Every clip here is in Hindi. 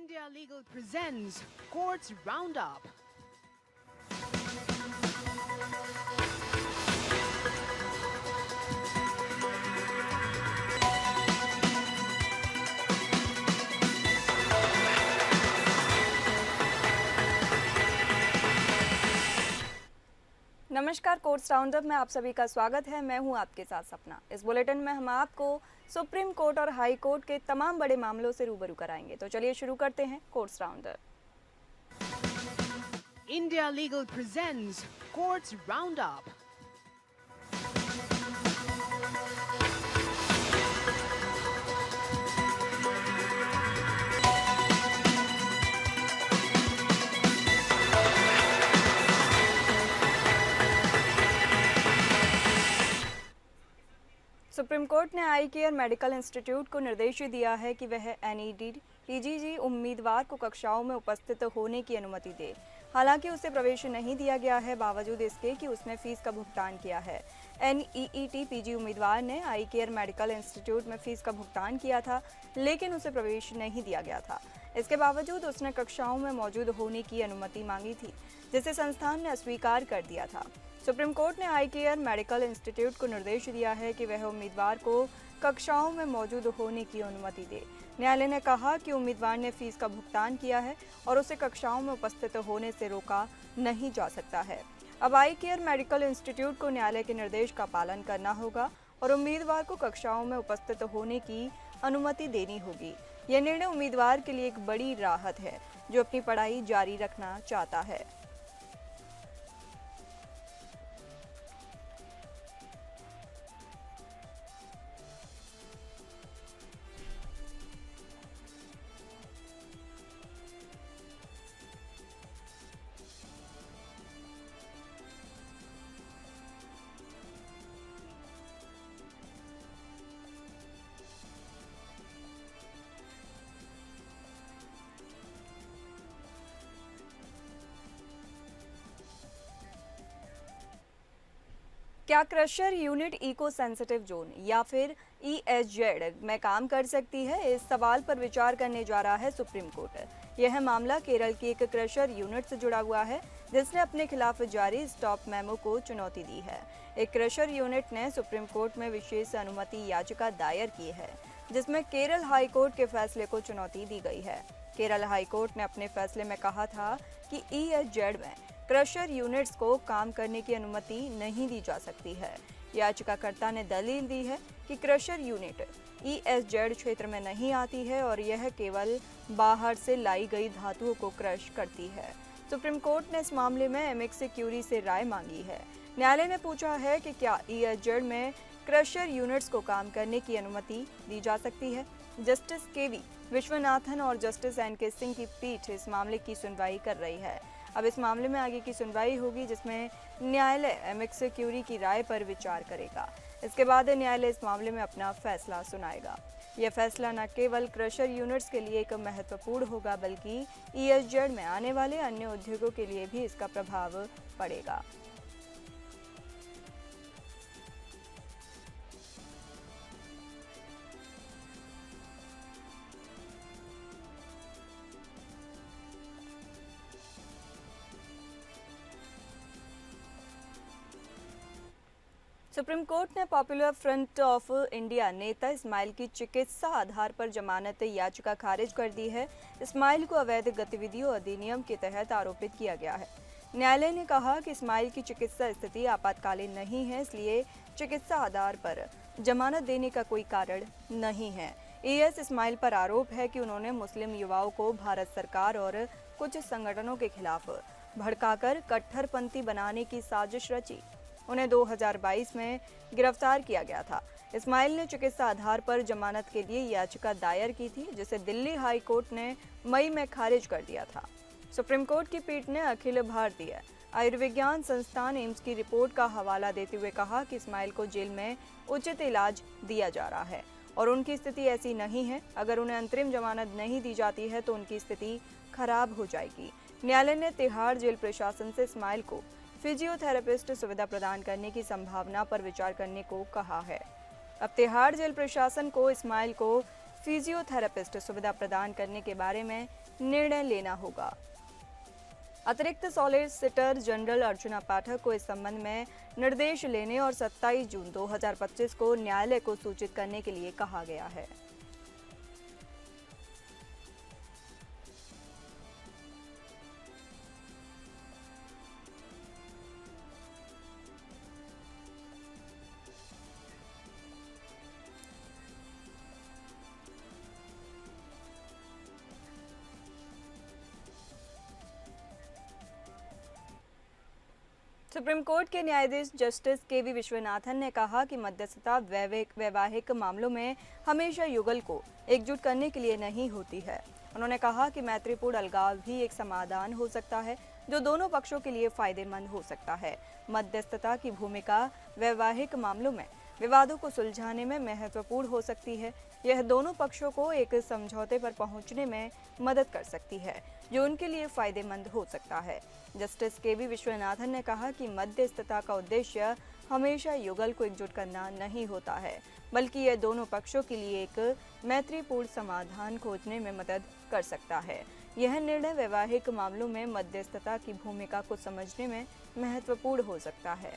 India Legal presents Courts Roundup. नमस्कार, कोर्ट्स राउंडअप में आप सभी का स्वागत है। मैं हूं आपके साथ सपना। इस बुलेटिन में हम आपको सुप्रीम कोर्ट और हाई कोर्ट के तमाम बड़े मामलों से रूबरू कराएंगे। तो चलिए शुरू करते हैं courts roundup. India Legal presents Courts Roundup. Supreme court ने आई केयर मेडिकल इंस्टीट्यूट को निर्देश दिया है कि वह एनईडी टीजीजी उम्मीदवार को कक्षाओं में उपस्थित होने की अनुमति दे। हालांकि उसे प्रवेश नहीं दिया गया है, बावजूद इसके कि उसने फीस का भुगतान किया है। एनईईटी पीजी उम्मीदवार ने आई केयर मेडिकल इंस्टीट्यूट में फीस का भुगतान किया था, लेकिन उसे प्रवेश नहीं दिया गया था। इसके बावजूद उसने कक्षाओं में मौजूद होने की अनुमति मांगी थी, जिसे संस्थान ने अस्वीकार कर दिया था। सुप्रीम कोर्ट ने आई केयर मेडिकल इंस्टीट्यूट को निर्देश दिया है कि वह उम्मीदवार को कक्षाओं में मौजूद होने की अनुमति दे। न्यायालय ने कहा कि उम्मीदवार ने फीस का भुगतान किया है और उसे कक्षाओं में उपस्थित होने से रोका नहीं जा सकता है। अब आई केयर मेडिकल इंस्टीट्यूट को न्यायालय के निर्देश का पालन करना होगा और उम्मीदवार को कक्षाओं में उपस्थित होने की अनुमति देनी होगी। यह निर्णय उम्मीदवार के लिए एक बड़ी राहत है, जो अपनी पढ़ाई जारी रखना चाहता है। क्या crusher unit eco sensitive zone या फिर ESZ में काम कर सकती है? इस सवाल पर विचार करने जा रहा है सुप्रीम कोर्ट। यह मामला केरल की एक क्रशर यूनिट से जुड़ा हुआ है, जिसने अपने खिलाफ जारी स्टॉप मेमो को चुनौती दी है। एक क्रशर यूनिट ने सुप्रीम कोर्ट में विशेष अनुमति याचिका दायर की है, जिसमें केरल हाई कोर्ट के फैसले को चुनौती दी गई है। केरल हाई कोर्ट ने अपने फैसले में कहा था कि ESZ में क्रशर यूनिट्स को काम करने की अनुमति नहीं दी जा सकती है। याचिकाकर्ता ने दलील दी है कि क्रशर यूनिट ESZ क्षेत्र में नहीं आती है और यह केवल बाहर से लाई गई धातुओं को क्रश करती है। सुप्रीम कोर्ट ने इस मामले में एमिकस क्यूरी से राय मांगी है। न्यायालय ने पूछा है कि क्या ESZ में क्रशर यूनिट्स को काम करने की अनुमति दी जा सकती है। जस्टिस KV विश्वनाथन और जस्टिस NK सिंह की पीठ इस मामले की सुनवाई कर रही है। अब इस मामले में आगे की सुनवाई होगी, जिसमें न्यायालय एमिकस क्यूरी की राय पर विचार करेगा। इसके बाद न्यायालय इस मामले में अपना फैसला सुनाएगा। यह फैसला न केवल क्रशर यूनिट्स के लिए एक महत्वपूर्ण होगा, बल्कि ESZ में आने वाले अन्य उद्योगों के लिए भी इसका प्रभाव पड़ेगा। सुप्रीम कोर्ट ने पॉपुलर फ्रंट ऑफ इंडिया नेता इस्माइल की चिकित्सा आधार पर जमानत याचिका खारिज कर दी है। इस्माइल को अवैध गतिविधियों अधिनियम के तहत आरोपित किया गया है। न्यायालय ने कहा कि इस्माइल की चिकित्सा स्थिति आपातकालीन नहीं है, इसलिए चिकित्सा आधार पर जमानत देने का कोई कारण नहीं है। ES इस्माइल पर आरोप है कि उन्होंने मुस्लिम युवाओं को भारत सरकार और कुछ संगठनों के खिलाफ भड़काकर कट्टरपंथी बनाने की साजिश रची। उन्हें 2022 में गिरफ्तार किया गया था। इस्माइल ने चिकित्सा आधार पर जमानत के लिए याचिका दायर की थी, जिसे दिल्ली हाई कोर्ट ने मई में खारिज कर दिया था। सुप्रीम कोर्ट की पीठ ने अखिल भारतीय आयुर्विज्ञान संस्थान एम्स की रिपोर्ट का हवाला देते हुए कहा कि इस्माइल को जेल में उचित इलाज दिया जा रहा है और उनकी स्थिति ऐसी नहीं है। अगर उन्हें अंतरिम जमानत नहीं दी जाती है तो उनकी स्थिति खराब हो जाएगी। न्यायालय ने तिहाड़ जेल प्रशासन से इस्माइल को फिजियोथेरेपिस्ट सुविधा प्रदान करने की संभावना पर विचार करने को कहा है। अब तिहाड़ जेल प्रशासन को इस्माइल को फिजियोथेरेपिस्ट सुविधा प्रदान करने के बारे में निर्णय लेना होगा। अतिरिक्त सॉलिसिटर जनरल अर्चना पाठक को इस संबंध में निर्देश लेने और 27 जून 2025 को न्यायालय को सूचित करने के लिए कहा गया है। सुप्रीम कोर्ट के न्यायाधीश जस्टिस के.वी. विश्वनाथन ने कहा कि मध्यस्थता वैवाहिक मामलों में हमेशा युगल को एकजुट करने के लिए नहीं होती है। उन्होंने कहा कि मैत्रीपूर्ण अलगाव भी एक समाधान हो सकता है जो दोनों पक्षों के लिए फायदेमंद हो सकता है। मध्यस्थता की भूमिका वैवाहिक मामलों में विवादों को सुलझाने में महत्वपूर्ण हो सकती है। यह दोनों पक्षों को एक समझौते पर पहुंचने में मदद कर सकती है जो उनके लिए फायदेमंद हो सकता है। Justice KV. विश्वनाथन ने कहा कि मध्यस्थता का उद्देश्य हमेशा युगल को एकजुट करना नहीं होता है, बल्कि यह दोनों पक्षों के लिए एक मैत्रीपूर्ण समाधान खोजने में मदद कर सकता है। यह निर्णय वैवाहिक मामलों में मध्यस्थता की भूमिका को समझने में महत्वपूर्ण हो सकता है।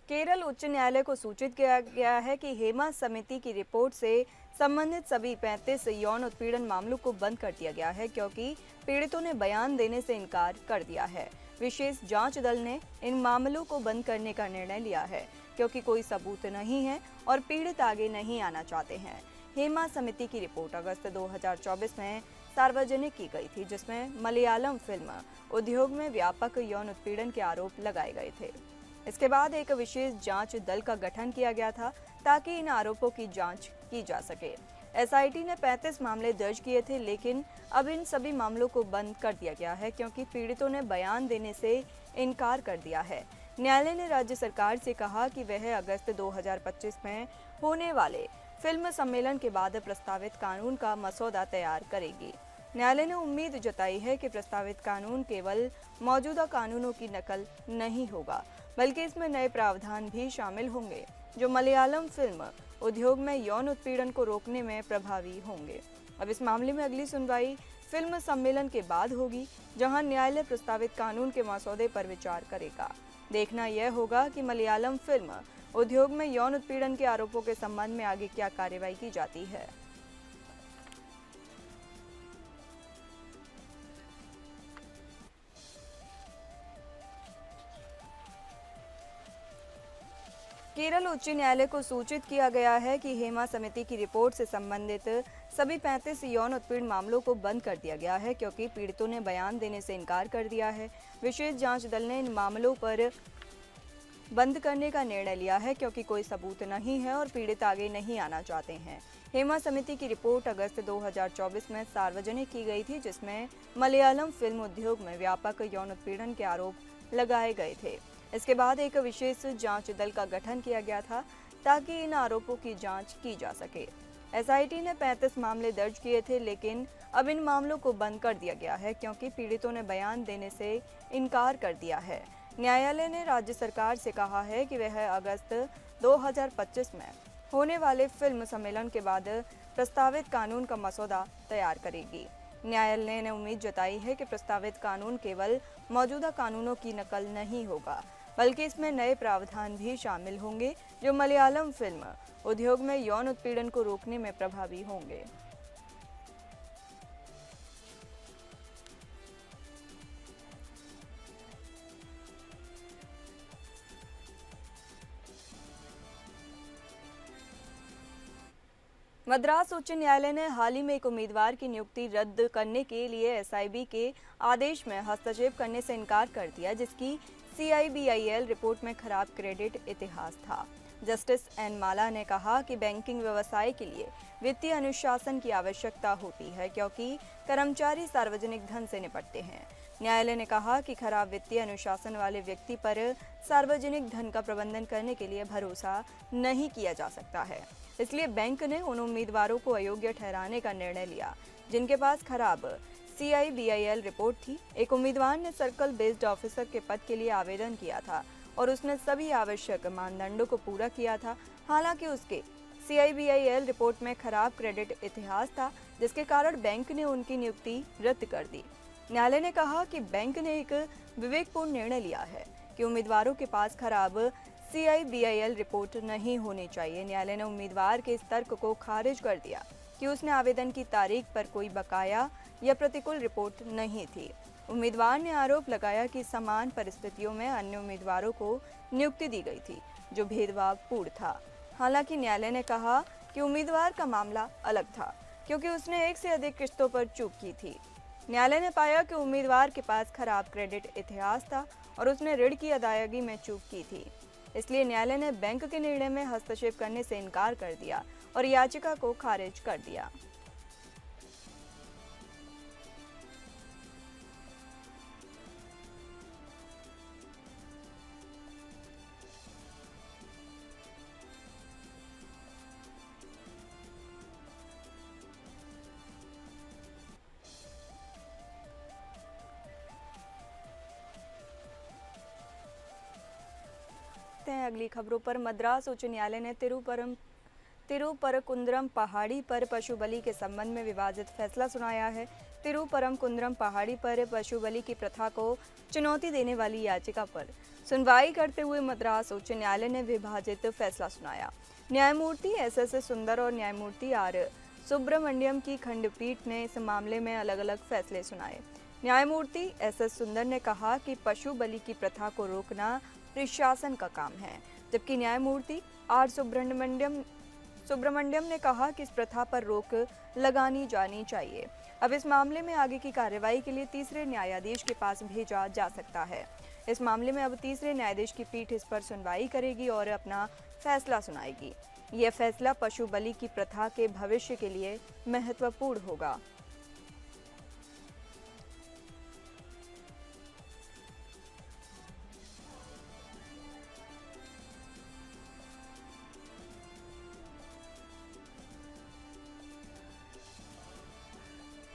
केरल उच्च न्यायालय को सूचित किया गया है कि हेमा समिति की रिपोर्ट से संबंधित सभी 35 यौन उत्पीड़न मामलों को बंद कर दिया गया है क्योंकि पीड़ितों ने बयान देने से इनकार कर दिया है। विशेष जांच दल ने इन मामलों को बंद करने का निर्णय लिया है क्योंकि कोई सबूत नहीं है और पीड़ित आगे नहीं आना चाहते हैं। हेमा समिति की रिपोर्ट अगस्त 2024 में सार्वजनिक की गई थी, जिसमें मलयालम फिल्म उद्योग में व्यापक यौन उत्पीड़न के आरोप लगाए गए थे। इसके बाद एक विशेष जांच दल का गठन किया गया था ताकि इन आरोपों की जांच की जा सके। एसआईटी ने 35 मामले दर्ज किए थे, लेकिन अब इन सभी मामलों को बंद कर दिया गया है क्योंकि पीड़ितों ने बयान देने से इनकार कर दिया है। न्यायालय ने राज्य सरकार से कहा कि वह अगस्त 2025 में होने वाले फिल्म सम्मेलन के बाद प्रस्तावित कानून का मसौदा तैयार करेगी। न्यायालय ने उम्मीद जताई है कि प्रस्तावित कानून केवल मौजूदा कानूनों की नकल नहीं होगा, बल्कि इसमें नए प्रावधान भी शामिल होंगे जो मलयालम फिल्म उद्योग में यौन उत्पीड़न को रोकने में प्रभावी होंगे। अब इस मामले में अगली सुनवाई फिल्म सम्मेलन के बाद होगी, जहां न्यायालय प्रस्तावित कानून के मसौदे पर विचार करेगा। देखना यह होगा कि मलयालम फिल्म उद्योग में यौन उत्पीड़न के आरोपों के संबंध में आगे क्या कार्रवाई की जाती है। केरल उच्च न्यायालय को सूचित किया गया है कि हेमा समिति की रिपोर्ट से संबंधित सभी 35 यौन उत्पीड़न मामलों को बंद कर दिया गया है क्योंकि पीड़ितों ने बयान देने से इनकार कर दिया है। विशेष जांच दल ने इन मामलों पर बंद करने का निर्णय लिया है क्योंकि कोई सबूत नहीं है और पीड़ित आगे नहीं आना चाहते हैं। हेमा समिति की रिपोर्ट अगस्त 2024 में सार्वजनिक की गई थी, जिसमें मलयालम फिल्म उद्योग में व्यापक यौन उत्पीड़न के आरोप लगाए गए थे। इसके बाद एक विशेष जांच दल का गठन किया गया था ताकि इन आरोपों की जांच की जा सके। एसआईटी ने 35 मामले दर्ज किए थे, लेकिन अब इन मामलों को बंद कर दिया गया है क्योंकि पीड़ितों ने बयान देने से इनकार कर दिया है। न्यायालय ने राज्य सरकार से कहा है कि वह अगस्त 2025 में होने वाले फिल्म सम्मेलन के बाद प्रस्तावित कानून का मसौदा तैयार करेगी। न्यायालय ने उम्मीद जताई है कि प्रस्तावित कानून केवल मौजूदा कानूनों की नकल नहीं होगा, बल्कि इसमें नए प्रावधान भी शामिल होंगे जो मलयालम फिल्म उद्योग में यौन उत्पीड़न को रोकने में प्रभावी होंगे। मद्रास उच्च न्यायालय ने हाल ही में एक उम्मीदवार की नियुक्ति रद्द करने के लिए एसआईबी के आदेश में हस्तक्षेप करने से इनकार कर दिया, जिसकी CIBIL रिपोर्ट में खराब क्रेडिट इतिहास था। जस्टिस एन माला ने कहा कि बैंकिंग व्यवसाय के लिए वित्तीय अनुशासन की आवश्यकता होती है क्योंकि कर्मचारी सार्वजनिक धन से निपटते हैं। न्यायालय ने कहा कि खराब वित्तीय अनुशासन वाले व्यक्ति पर सार्वजनिक धन का प्रबंधन करने के लिए भरोसा नहीं किया जा सकता है। इसलिए बैंक ने उन उम्मीदवारों को अयोग्य ठहराने का निर्णय लिया जिनके पास खराब CIBIL रिपोर्ट थी। एक उम्मीदवार ने सर्कल बेस्ड ऑफिसर के पद के लिए आवेदन किया था और उसने सभी आवश्यक मानदंडों को पूरा किया था। हालांकि उसके CIBIL रिपोर्ट में खराब क्रेडिट इतिहास था, जिसके कारण बैंक ने उनकी नियुक्ति रद्द कर दी। न्यायालय ने कहा कि बैंक ने एक विवेकपूर्ण निर्णय लिया है कि उम्मीदवारों के पास खराब CIBIL रिपोर्ट नहीं होनी चाहिए। न्यायालय ने उम्मीदवार के इस तर्क को खारिज कर दिया कि उसने आवेदन की तारीख पर कोई बकाया या प्रतिकूल रिपोर्ट नहीं थी। उम्मीदवार ने आरोप लगाया कि समान परिस्थितियों में अन्य उम्मीदवारों को नियुक्ति दी गई थी, जो भेदभावपूर्ण था। हालांकि न्यायालय ने कहा कि उम्मीदवार का मामला अलग था, क्योंकि उसने एक से अधिक किस्तों पर चूक की थी। न्यायालय ने पाया कि उम्मीदवार के पास खराब क्रेडिट इतिहास था और उसने ऋण की अदायगी में चूक की थी। इसलिए न्यायालय ने बैंक के निर्णय में हस्तक्षेप करने से इनकार कर दिया और याचिका को खारिज कर दिया। अगली खबरों पर मद्रास उच्च न्यायालय ने तिरुपरकुंद्रम पहाड़ी पर पशु बलि के संबंध में विवादित फैसला सुनाया है। तिरुपरकुंद्रम पहाड़ी पर पशु बलि की प्रथा को चुनौती देने वाली याचिका पर सुनवाई करते हुए मद्रास उच्च न्यायालय ने विभाजित फैसला सुनाया। न्यायमूर्ति SS सुंदर और न्यायमूर्ति R सुब्रमण्यम की खंडपीठ ने इस मामले में अलग अलग फैसले सुनाए। न्यायमूर्ति SS सुंदर ने कहा कि पशु बलि की प्रथा को रोकना प्रशासन का काम है, जबकि न्यायमूर्ति R सुब्रमण्यम ने कहा कि इस प्रथा पर रोक लगानी जानी चाहिए। अब इस मामले में आगे की कार्रवाई के लिए तीसरे न्यायाधीश के पास भेजा जा सकता है। इस मामले में अब तीसरे न्यायाधीश की पीठ इस पर सुनवाई करेगी और अपना फैसला सुनाएगी। यह फैसला पशु बलि की प्रथा के भविष्य के लिए महत्वपूर्ण होगा।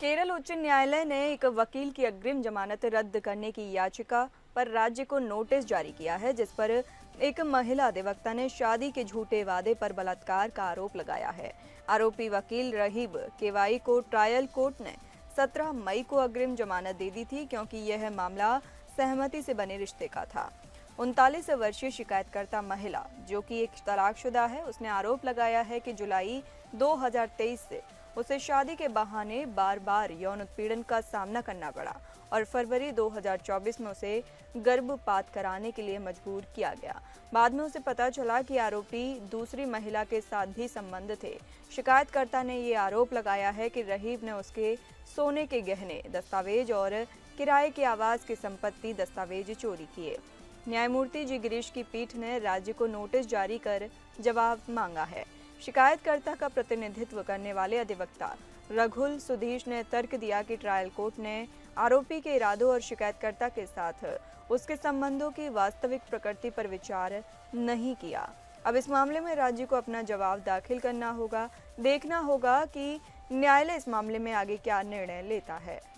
केरल उच्च न्यायालय ने एक वकील की अग्रिम जमानत रद्द करने की याचिका पर राज्य को नोटिस जारी किया है, जिस पर एक महिला अधिवक्ता ने शादी के झूठे वादे पर बलात्कार का आरोप लगाया है। आरोपी वकील रहीब केवाई को ट्रायल कोर्ट ने 17 मई को अग्रिम जमानत दे दी थी, क्योंकि यह मामला सहमति से बने रिश्ते का था। 39 वर्षीय शिकायतकर्ता महिला, जो कि एक तलाकशुदा है, उसने आरोप लगाया है कि जुलाई 2023 से उसे शादी के बहाने बार बार यौन उत्पीड़न का सामना करना पड़ा और फरवरी 2024 में उसे गर्भपात कराने के लिए मजबूर किया गया। बाद में उसे पता चला कि आरोपी दूसरी महिला के साथ भी संबंध थे। शिकायतकर्ता ने ये आरोप लगाया है कि रहीब ने उसके सोने के गहने, दस्तावेज और किराए के आवास की संपत्ति दस्तावेज चोरी किए। न्यायमूर्ति जी गिरीश की पीठ ने राज्य को नोटिस जारी कर जवाब मांगा है। शिकायतकर्ता का प्रतिनिधित्व करने वाले अधिवक्ता रघुल सुधीश ने तर्क दिया कि ट्रायल कोर्ट ने आरोपी के इरादों और शिकायतकर्ता के साथ उसके संबंधों की वास्तविक प्रकृति पर विचार नहीं किया। अब इस मामले में राज्य को अपना जवाब दाखिल करना होगा। देखना होगा कि न्यायालय इस मामले में आगे क्या निर्णय लेता है।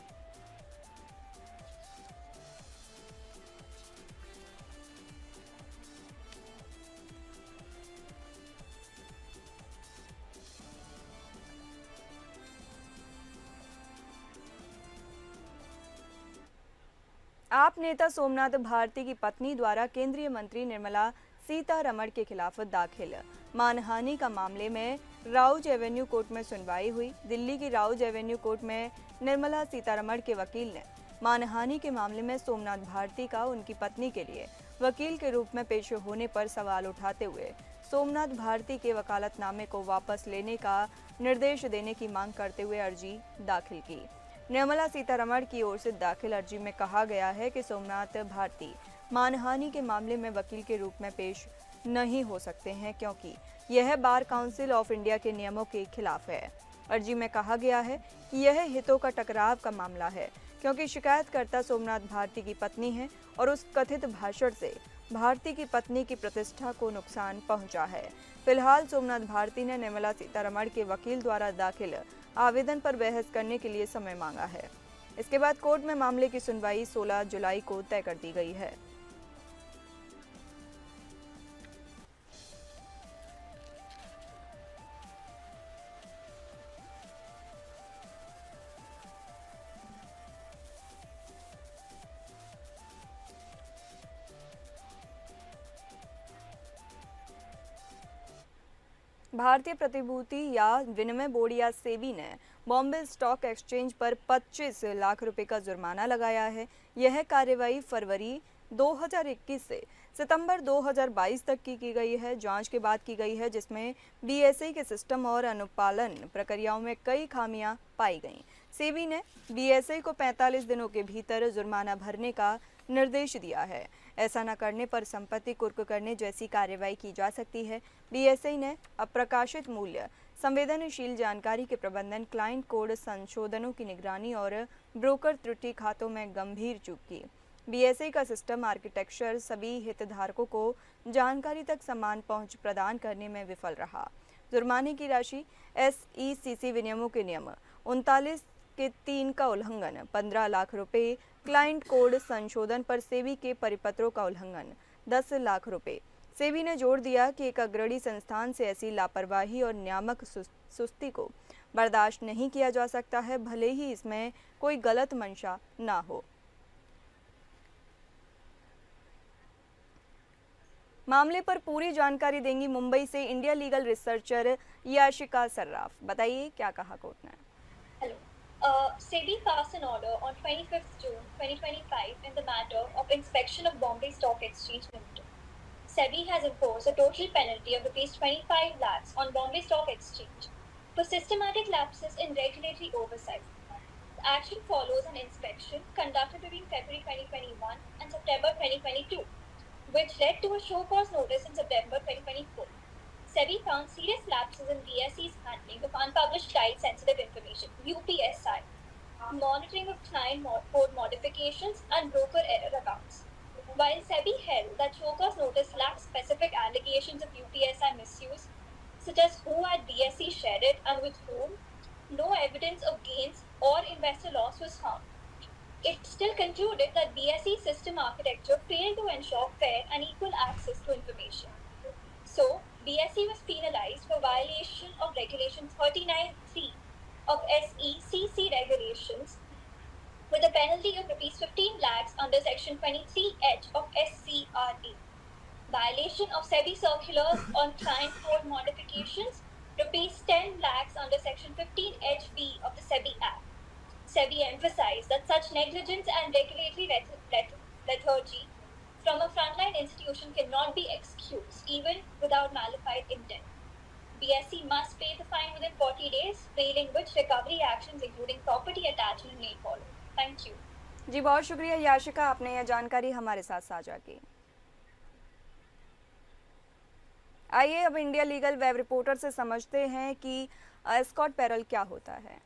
आप नेता सोमनाथ भारती की पत्नी द्वारा केंद्रीय मंत्री निर्मला सीतारमण के खिलाफ दाखिल मानहानि का मामले में राउज एवेन्यू कोर्ट में सुनवाई हुई। दिल्ली की राउज एवेन्यू कोर्ट में निर्मला सीतारमण के वकील ने मानहानि के मामले में सोमनाथ भारती का उनकी पत्नी के लिए वकील के रूप में पेश होने पर सवाल उठाते हुए सोमनाथ भारती के वकालतनामे को वापस लेने का निर्देश देने की मांग करते हुए अर्जी दाखिल की। निर्मला सीतारमण की ओर से दाखिल अर्जी में कहा गया है कि सोमनाथ भारती मानहानि के मामले में वकील के रूप में पेश नहीं हो सकते हैं, क्योंकि यह बार काउंसिल ऑफ इंडिया के नियमों के खिलाफ है। अर्जी में कहा गया है कि यह हितों का टकराव का मामला है, क्योंकि शिकायतकर्ता सोमनाथ भारती की पत्नी है और उस कथित भाषण से भारती की पत्नी की प्रतिष्ठा को नुकसान पहुंचा है। फिलहाल सोमनाथ भारती ने निर्मला सीतारमण के वकील द्वारा दाखिल आवेदन पर बहस करने के लिए समय मांगा है। इसके बाद कोर्ट में मामले की सुनवाई 16 जुलाई को तय कर दी गई है। भारतीय प्रतिभूति या विनिमय बोर्ड या सेबी ने बॉम्बे स्टॉक एक्सचेंज पर 25 लाख रुपए का जुर्माना लगाया है। यह कार्रवाई फरवरी 2021 से सितंबर 2022 तक की गई है। जांच के बाद की गई है, जिसमें बीएसई के सिस्टम और अनुपालन प्रक्रियाओं में कई खामियां पाई गईं। सेबी ने बीएसई को 45 दिनों के भीतर जुर्माना भरने का निर्देश दिया है। ऐसा न करने पर संपत्ति कुर्क करने जैसी कार्रवाई की जा सकती है। बीएसई ने अप्रकाशित मूल्य, संवेदनशील जानकारी के प्रबंधन, क्लाइंट कोड संशोधनों की निगरानी और ब्रोकर त्रुटि खातों में गंभीर चूक की। बीएसई का सिस्टम आर्किटेक्चर सभी हितधारकों को जानकारी तक समान पहुंच प्रदान करने में विफल रहा। जुर्माने की राशि एसईसीसी विनियमों के नियम 39 के 3 का उल्लंघन 15 लाख रुपए, क्लाइंट कोड संशोधन पर सेबी के परिपत्रों का उल्लंघन 10 लाख रुपए। सेबी ने जोर दिया कि एक अग्रणी संस्थान से ऐसी लापरवाही और नियामक सुस्ती को बर्दाश्त नहीं किया जा सकता है, भले ही इसमें कोई गलत मंशा ना हो। मामले पर पूरी जानकारी देंगी मुंबई से India legal researcher Yashika Sarraf. बताइए क्या कहा कोर्ट ने। Hello, SEBI passed an order on 25th June 2025 in the matter of inspection of Bombay Stock Exchange Limited. SEBI has imposed a total penalty of Rs 25 lakhs on Bombay Stock Exchange for systematic lapses in regulatory oversight. The action follows an inspection conducted between February 2021 and September 2022, which led to a show cause notice in September 2024. SEBI found serious lapses in BSE's handling of unpublished client-sensitive information (UPSI), monitoring of client code modifications, and broker error accounts. While SEBI held that show cause notice lacked specific allegations of UPSI misuse, such as who at BSE shared it and with whom, no evidence of gains or investor loss was found. It still concluded that BSE's system architecture failed to ensure fair and equal access to information. So, BSE was penalized for violation of Regulation 39(3) of SECC regulations with a penalty of Rs 15 lakhs under Section 23H of SCRA. Violation of SEBI circulars on client code modifications, Rs 10 lakhs under Section 15HB of the SEBI Act. SEBI emphasized that such negligence and regulatory lethargy from a frontline institution cannot be excused, even without malified intent. BSE must pay the fine within 40 days, failing which recovery actions including property attachment may follow. Thank you. जी बहुत शुक्रिया याशिका, आपने यह जानकारी हमारे साथ साझा की। आइए अब इंडिया लीगल वेब रिपोर्टर से समझते हैं कि एस्कॉर्ट पैरोल क्या होता है।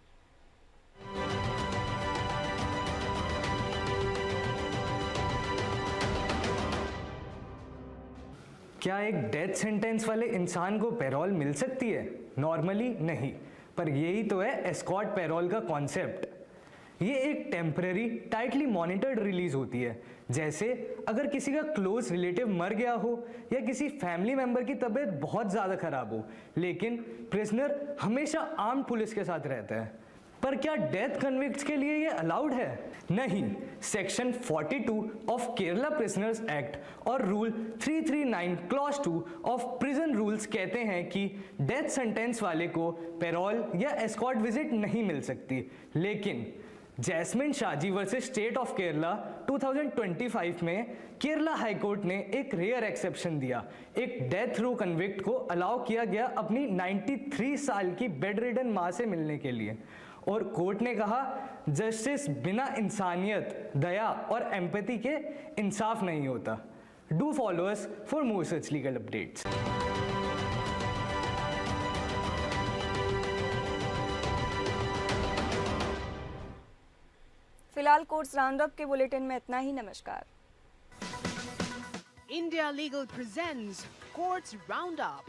क्या एक डेथ सेंटेंस वाले इंसान को पैरोल मिल सकती है? नॉर्मली नहीं, पर यही तो है एस्कॉर्ट पैरोल का कॉन्सेप्ट। ये एक टेम्पररी टाइटली मॉनिटर्ड रिलीज होती है। जैसे अगर किसी का क्लोज रिलेटिव मर गया हो या किसी फैमिली मेंबर की तबीयत बहुत ज़्यादा खराब हो, लेकिन प्रिजनर हमेशा आर्म पुलिस के साथ रहता है। पर क्या डेथ कन्विक्ट्स के लिए ये अलाउड है? नहीं। Section 42 of Kerala prisoners act और rule 339 clause 2 of prison rules कहते हैं कि डेथ सेंटेंस वाले को पैरोल या एस्कॉर्ट विजिट नहीं मिल सकती। लेकिन Jasmine Shaji versus state of Kerala 2025 में केरला हाई कोर्ट ने एक रेयर एक्सेप्शन दिया। एक डेथ रो कन्विक्ट को अलाउ किया गया अपनी 93 साल की बेड रिडन माँ से मिलने के लिए, और कोर्ट ने कहा जस्टिस बिना इंसानियत, दया और एम्पैथी के इंसाफ नहीं होता। Do follow us for more such legal updates. फिलहाल कोर्ट्स राउंड अप के बुलेटिन में इतना ही। नमस्कार। India Legal presents Courts Roundup.